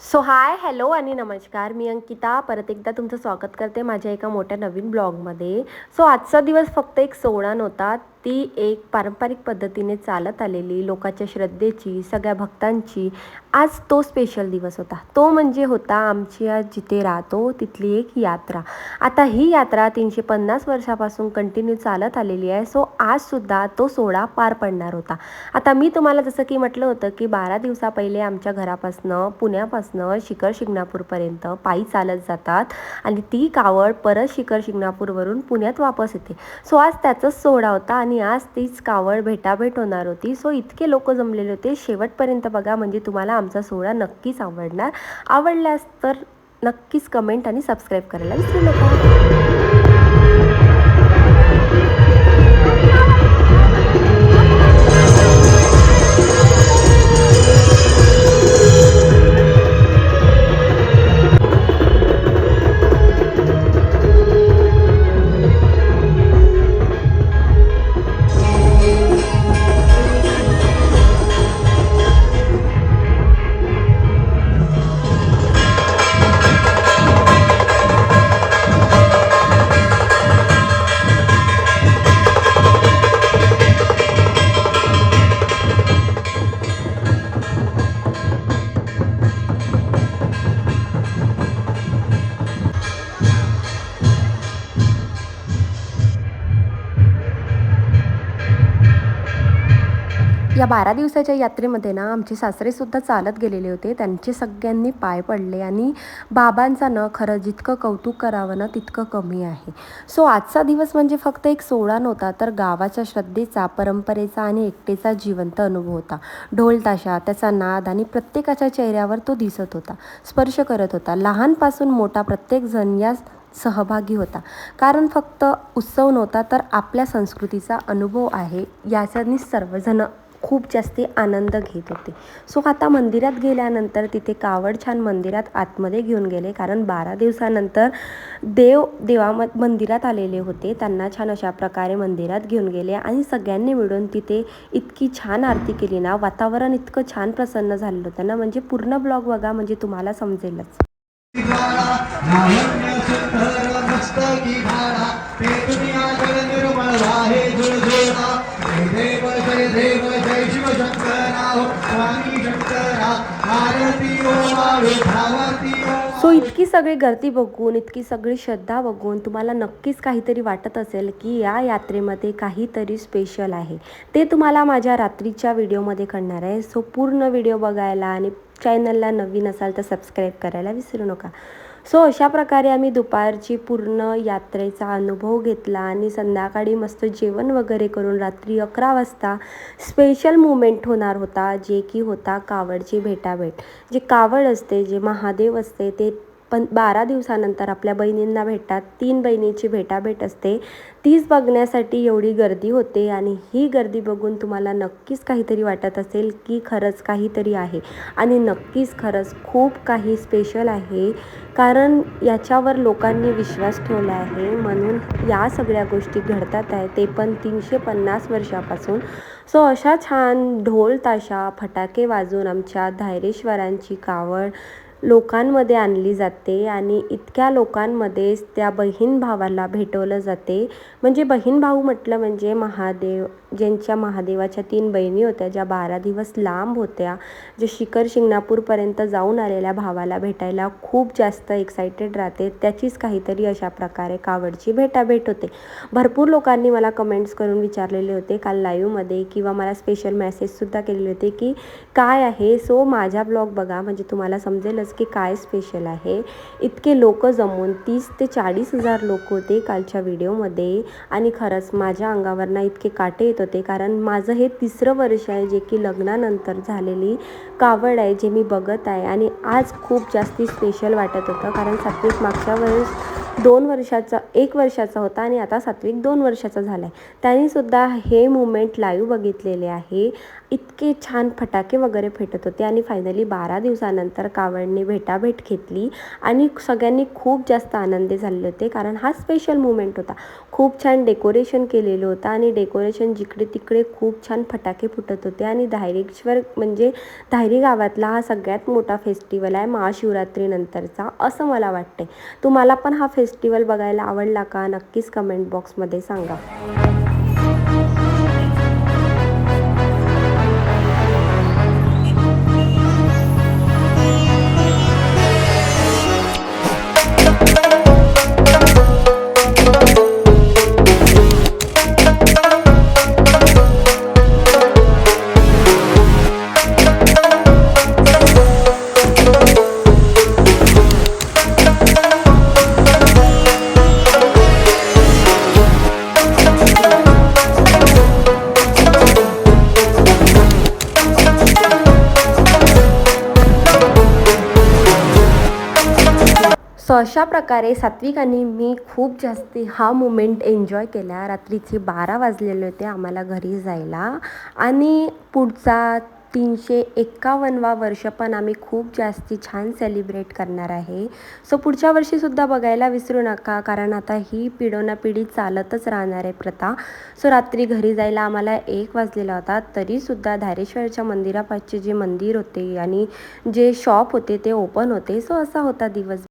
So hi hello आणि नमस्कार. मी अंकिता परत एकदा तुमचं स्वागत करते माझ्या एका मोठ्या नवीन ब्लॉगमध्ये. सो आजचा दिवस फक्त एक सोहळा नव्हता, ती एक पारंपरिक पद्धतीने चालत आलेली लोकांच्या श्रद्धेची, सगळ्या भक्तांची आज तो स्पेशल दिवस होता. तो म्हणजे होता आमची आज जिथे राहतो तिथली एक यात्रा. आता ही यात्रा 350 वर्षापासून कंटिन्यू चालत आलेली आहे. सो आजसुद्धा तो सोहळा पार पडणार होता. आता मी तुम्हाला जसं की म्हटलं होतं की 12 दिवसा पहिले आमच्या घरापासनं पुण्यापासनं शिखर शिंगणापूरपर्यंत पायी चालत जातात आणि ती कावड परत शिखर शिंगणापूरवरून पुण्यात वापस येते. सो आज त्याचाच सोहळा होता आणि आज तीच कावड भेटाभेट होणार होती. सो इतके लोक जमलेले होते. शेवटपर्यंत बघा, म्हणजे तुम्हाला आमचा सोहळा नक्कीच आवडणार. आवडल्यास तर नक्कीच कमेंट आणि सबस्क्राईब करायला विसरू नका. या 12 दिवसाच्या यात्रेमध्ये ना आमचे सासरेसुद्धा चालत गेलेले होते. त्यांचे सगळ्यांनी पाय पडले आणि बाबांचा ना खरं जितकं कौतुक करावं ना तितकं कमी आहे. सो आजचा दिवस म्हणजे फक्त एक सोहळा नव्हता, तर गावाच्या श्रद्धेचा, परंपरेचा आणि एकतेचा जिवंत अनुभव होता. ढोल ताशा, त्याचा नाद आणि प्रत्येकाच्या चेहऱ्यावर तो दिसत होता, स्पर्श करत होता. लहानपासून मोठा प्रत्येकजण या सहभागी होता. कारण फक्त उत्सव नव्हता, तर आपल्या संस्कृतीचा अनुभव आहे याच्यानी सर्वजण खूप जास्ती आनंद घेत होते. सो आता मंदिरात गेल्यानंतर तिथे कावड छान मंदिरात आतमध्ये घेऊन गेले, कारण 12 दिवसानंतर मंदिरात आलेले होते. त्यांना छान अशा प्रकारे मंदिरात घेऊन गेले आणि सगळ्यांनी मिळून तिथे इतकी छान आरती केली ना, वातावरण इतकं छान प्रसन्न झालेलं होतं ना, म्हणजे पूर्ण ब्लॉग बघा म्हणजे तुम्हाला समजेलच. सो इतकी सगळी गर्दी बघून, इतकी सगळी श्रद्धा बघून तुम्हाला नक्कीच काहीतरी वाटत असेल की या यात्रेमध्ये काहीतरी स्पेशल आहे. ते तुम्हाला माझ्या रात्रीच्या व्हिडिओमध्ये कळणार आहे. सो पूर्ण व्हिडिओ बघायला आणि चॅनलला नवीन असाल तर सबस्क्राईब करायला विसरू नका. सो अशा प्रकारे आम्ही दुपारची पूर्ण यात्रेचा अनुभव घेतला आणि संध्याकाळी मस्त जेवण वगैरे करून रात्री 11 वाजता स्पेशल मुमेंट होणार होता, जे की होता कावडची भेटाभेट. जे कावड असते, जे महादेव असते, ते 12 दिवसानंतर आपल्या बहिणींना भेटतात. 3 बहिणीची भेटाभेट असते, तीच बघण्यासाठी एवढी गर्दी होते. आणि ही गर्दी बघून तुम्हाला नक्कीच काहीतरी वाटत असेल की खरंच काहीतरी आहे आणि नक्कीच खरंच खूप काही स्पेशल आहे, कारण याच्यावर लोकांनी विश्वास ठेवला आहे, म्हणून या सगळ्या गोष्टी घडतात आहे, ते पण 350 वर्षापासून. सो अशा छान ढोल ताशा फटाके वाजून आमच्या धायरेश्वरांची कावड लोकांमध्ये आणली जाते आणि इतक्या लोकांमध्येच त्या बहीण भावाला भेटवलं जाते. म्हणजे बहीण भाऊ म्हटलं म्हणजे महादेव, ज्यांच्या महादेवाच्या 3 बहिणी होत्या, ज्या 12 दिवस लांब होत्या, जे शिखर शिंगणापूरपर्यंत जाऊन आलेल्या भावाला भेटायला खूप जास्त एक्सायटेड राहते, त्याचीच काहीतरी अशा प्रकारे कावडची भेटाभेट होते. भरपूर लोकांनी मला कमेंट्स करून विचारलेले होते काल लाईव्हमध्ये, किंवा मला स्पेशल मेसेजसुद्धा केलेले होते की काय आहे. सो माझा ब्लॉग बघा म्हणजे तुम्हाला समजेलच की काय स्पेशल आहे. इतके लोक जमून 30 ते 40 हजार लोक होते कालच्या व्हिडिओमध्ये आणि खरंच माझ्या अंगावरनं इतके काटे येत होते, कारण माझं हे 3रं वर्ष आहे जे की लग्नानंतर झालेली कावड आहे, जे मी बघत आहे. आणि आज खूप जास्ती स्पेशल वाटत होतं, कारण सात्विक मागच्या वेळेस 1 वर्षाचा होता आणि आता सात्विक 2 वर्षाचा झाला आहे. त्यांनीसुद्धा हे मुमेंट लाईव्ह बघितलेले आहे इतके छान फटाके वगैरे फेटत होते आणि फायनली 12 दिवसानंतर कावडने भेटाभेट घेतली आणि सगळ्यांनी खूप जास्त आनंदी झालेले होते, कारण हा स्पेशल मुमेंट होता. खूप छान डेकोरेशन केलेलं होतं आणि डेकोरेशन जिकडे तिकडे खूप छान फटाके फुटत होते आणि धायरेश्वर म्हणजे धायरी गावातला हा सगळ्यात मोठा फेस्टिवल आहे महाशिवरात्रीनंतरचा, असं मला वाटते. तुम्हाला पण हा फेस्टिवल बघायला आवडला का? नक्कीच कमेंट बॉक्समध्ये सांगा. सो अशा प्रकारे सात्विक आणि मी खूप जास्ती हा मुमेंट एन्जॉय केला. रात्रीचे 12 वाजलेले होते आम्हाला घरी जायला आणि पुढचा 351वा वर्ष पण आम्ही खूप जास्ती छान सेलिब्रेट करणार आहे. सो पुढच्या वर्षीसुद्धा बघायला विसरू नका, कारण आता ही पिढोनापिढी चालतच राहणार आहे प्रथा. सो रात्री घरी जायला आम्हाला 1 वाजलेला होता, तरीसुद्धा धायरेश्वरच्या मंदिरापासचे जे मंदिर होते आणि जे शॉप होते ते ओपन होते. सो असा होता दिवस.